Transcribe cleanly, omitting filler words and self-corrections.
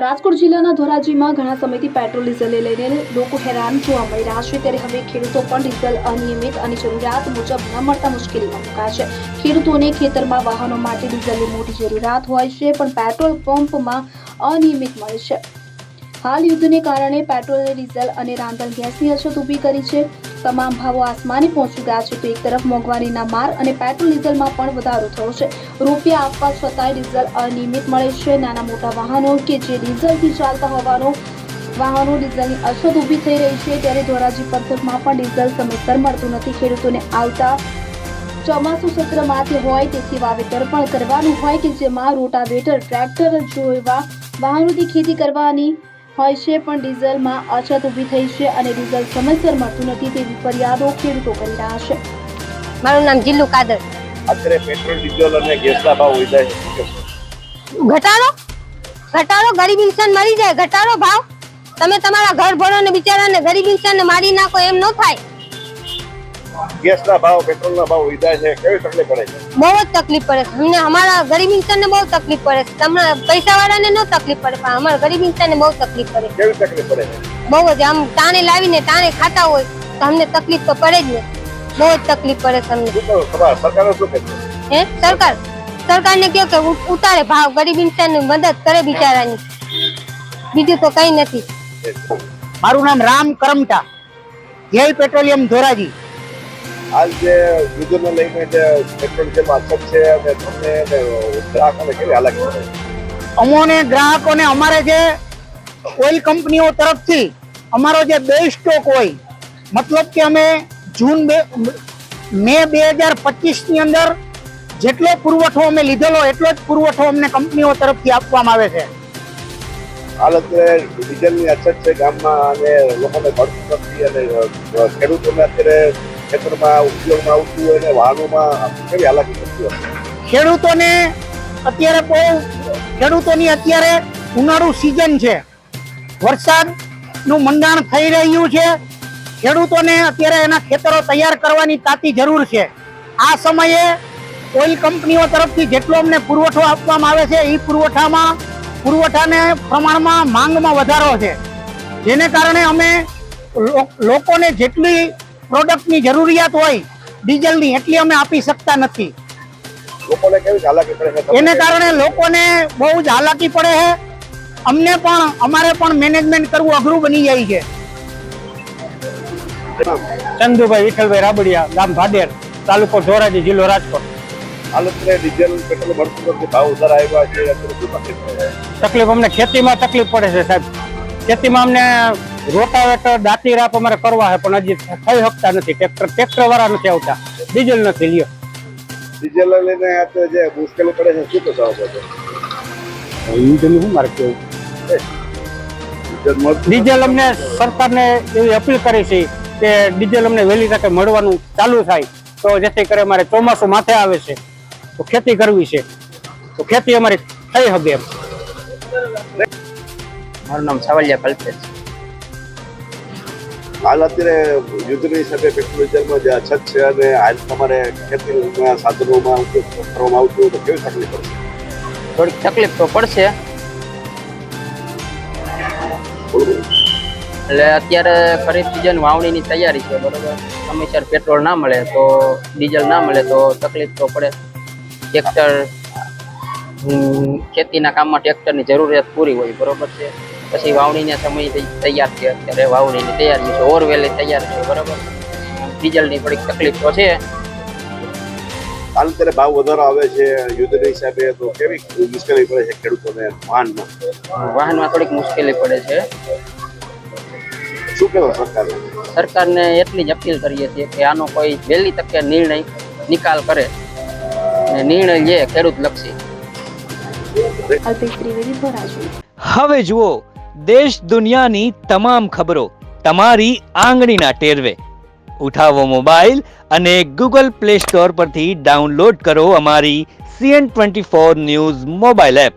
રાજકોટ જિલ્લાના ધોરાજીમાં ઘણા સમયથી પેટ્રોલ ડીઝલને લઈને લોકો હેરાન જોવા મળી રહ્યા છે, ત્યારે હવે ખેડૂતો પણ ડીઝલ અનિયમિત અને જરૂરિયાત મુજબ ન મળતા મુશ્કેલીમાં મુકાયા છે। ખેડૂતોને ખેતરમાં વાહનો માટે ડીઝલની મોટી જરૂરિયાત હોય છે, પણ પેટ્રોલ પંપમાં અનિયમિત મળે છે। હાલ યુદ્ધને કારણે પેટ્રોલ, ડીઝલ અને રાંધણ ગેસની અછત ઊભી કરી છે। તમામ ભાવો આસમાને પહોંચી ગયા છે, તો એક તરફ મોંઘવારીના માર અને પેટ્રોલ ડીઝલમાં પણ વધારો થયો છે। રૂપિયા આપવા છતાંય ડીઝલ અનિયમિત મળે છે। નાના મોટા વાહનો કે જે ડીઝલથી ચાલતા હોવાનો વાહનો ડીઝલની અછત ઊભી થઈ રહી છે, ત્યારે ધોરાજી પંથકમાં પણ ડીઝલ સમયસર મળતું નથી। ખેડૂતોને આવતા ચોમાસુ સત્રમાંથી હોય તેથી વાવેતર પણ કરવાનું હોય કે જેમાં રોટાવેટર, ટ્રેક્ટર જેવા વાહનોથી ખેતી કરવાની હોય છે, પણ ડીઝલમાં અછત ઊભી થઈ છે અને ડીઝલ સમયસર મળતું નથી તેવી ફરિયાદો ખેડૂતો કરી રહ્યા છે। મારું નામ જીલ્લુ કાદર। અત્યારે પેટ્રોલ, ડીઝલ અને ગેસના ભાવ વધ્યા છે, ઘટાડો ગરીબ ઇન્સાન મરી જાય, ઘટાડો ભાવ। તમે તમારા ઘર ભરો ને બિચારાને ગરીબ ઇન્સાનને મારી નાખો, એમ ન થાય। ગેસના ભાવ, પેટ્રોલના ભાવ વધ્યા છે, કેવી તકલીફ પડે છે? બહુ જ તકલીફ પડે છે અમને, અમારા ગરીબ ઇન્સાનને બહુ તકલીફ પડે છે। તમને પૈસાવાળાને ન તકલીફ પડે, પણ અમારા ગરીબ ઇન્સાનને બહુ તકલીફ પડે। કેવી તકલીફ પડે છે? બહુ જ, આમ ટાણે લાવીને ટાણે ખાતા હોય તો અમને તકલીફ તો પડે જ ને, બહુ જ તકલીફ પડે છે અમને। સરકારે શું કહેતું? હે સરકારને કહો કે ઉતારે ભાવ, ગરીબ ઇન્સાનની મદદ કરે બિચારાની, બીજું તો કઈ નથી। મારું નામ રામ કરમટા, જય પેટ્રોલિયમ ધોરાજી। હાલ જે યુદ્ધને લઈને જે પેટ્રોલ ડીઝલમાં અછત છે અને તમને ગ્રાહકોને કેવી હાલાકી પડે છે? અમોને ગ્રાહકોને અમારે જે ઓઇલ કંપનીઓ તરફથી અમારો જે બે સ્ટોક હોય, મતલબ કે અમે મે 2025 ની અંદર જેટલો પુરવઠો અમે લીધેલો એટલો જ પુરવઠો અમને કંપનીઓ તરફથી આપવામાં આવે છે। હાલ અત્યારે ડીઝલની અછત છે ગામમાં અને લોકોને મળતું નથી અને ખેડૂતોને અત્યારે ખેતરમાં ઉપયોગમાં આવતું હોય અને વાહનોમાં કેવી હાલાકી થતી હોય? ખેડૂતોની અત્યારે ઉનાળુ સિઝન છે, વરસાદનું મંડાણ થઈ રહ્યું છે, ખેડૂતોને અત્યારે એના ખેતરો તૈયાર કરવાની તાતી જરૂર છે। આ સમયે ઓઇલ કંપનીઓ તરફથી જેટલો અમને પુરવઠો આપવામાં આવે છે એ પુરવઠાને પ્રમાણમાં માંગમાં વધારો છે, જેને કારણે અમે લોકોને જેટલી પ્રોડક્ટની જરૂરિયાત હોય ડીઝલની એટલી અમે આપી શકતા નથી। લોકોને કેવી હાલાકી પડે છે? એને કારણે લોકોને બહુ જ હાલાકી પડે છે, અમને પણ, અમારે પણ મેનેજમેન્ટ કરવું અઘરું બની જાય છે। ચંદુભાઈ વિઠ્ઠલભાઈ રાબડિયા, ગામ ભાડેર, તાલુકો ધોરાજી, જિલ્લો રાજકોટ। હાલ અત્યારે ડીઝલ, પેટ્રોલ મળતું નથી, ભાવ વધારે આવ્યા છે, અત્યારે શું તકલીફ પડે છે? તકલીફ અમને ખેતીમાં તકલીફ પડે છે સાહેબ। ખેતીમાં અમને રોટાવેટર, દાંતી રાપ અમારે કરવા છે, પણ હજી થઈ શકતા નથી। ટ્રેક્ટર વાળા નથી આવતા, ડીઝલ નથી લ્યો। ડીઝલ લઈને અત્યારે જે મુશ્કેલી પડે છે શું થવા પડે? શું મારે કેવું, ડીઝલ અમને સરકારને એવી અપીલ કરી છે કે ડીઝલ અમને વહેલી તકે મળવાનું ચાલુ થાય, તો જેથી કરી અમારે ચોમાસું માથે આવે છે તો ખેતી કરવી છે, તો ખેતી અમારી થઈ શકે એમ। મારું નામ સાવલિયા કલ્પેશ। હાલ અત્યારે યુદ્ધની હિસાબે પેટ્રોલ ડીઝલમાં જે અછત છે અને હાલ તમારે ખેતીના સાધનોમાં ઉપયોગ કરવામાં આવતું હોય તો કેવી તકલીફ પડશે? થોડીક તકલીફ તો પડશે, એટલે અત્યારે ખરીફ સિઝન વાવણીની તૈયારી છે, બરોબર। સમયસર પેટ્રોલ ના મળે તો, ડીઝલ ના મળે તો તકલીફ તો પડે। ટ્રેક્ટર, ખેતીના કામમાં ટ્રેક્ટરની જરૂરિયાત પૂરી હોય, બરોબર છે। પછી વાવણીના સમય તૈયાર છે, અત્યારે વાવણીની તૈયારી છે, ઓરવેલી તૈયાર છે, બરોબર। ડીઝલની થોડીક તકલીફ તો છે। હાલ અત્યારે ભાવ વધારો આવે છે યુદ્ધના હિસાબે, તો કેવી મુશ્કેલી પડે છે ખેડૂતોને વાહનમાં થોડીક મુશ્કેલી પડે છે। શું કહેવું સરકારને એટલી જ અપીલ કરીએ છીએ કે આનો કોઈ વહેલી તકે નિકાલ કરે, નિર્ણય લે ખેડૂત લક્ષી। હવે જુઓ દેશ દુનિયાની તમામ ખબરો તમારી આંગળીના ટેરવે। ઉઠાવો મોબાઈલ અને ગૂગલ પ્લે સ્ટોર પરથી ડાઉનલોડ કરો અમારી CN24 ન્યૂઝ મોબાઈલ એપ।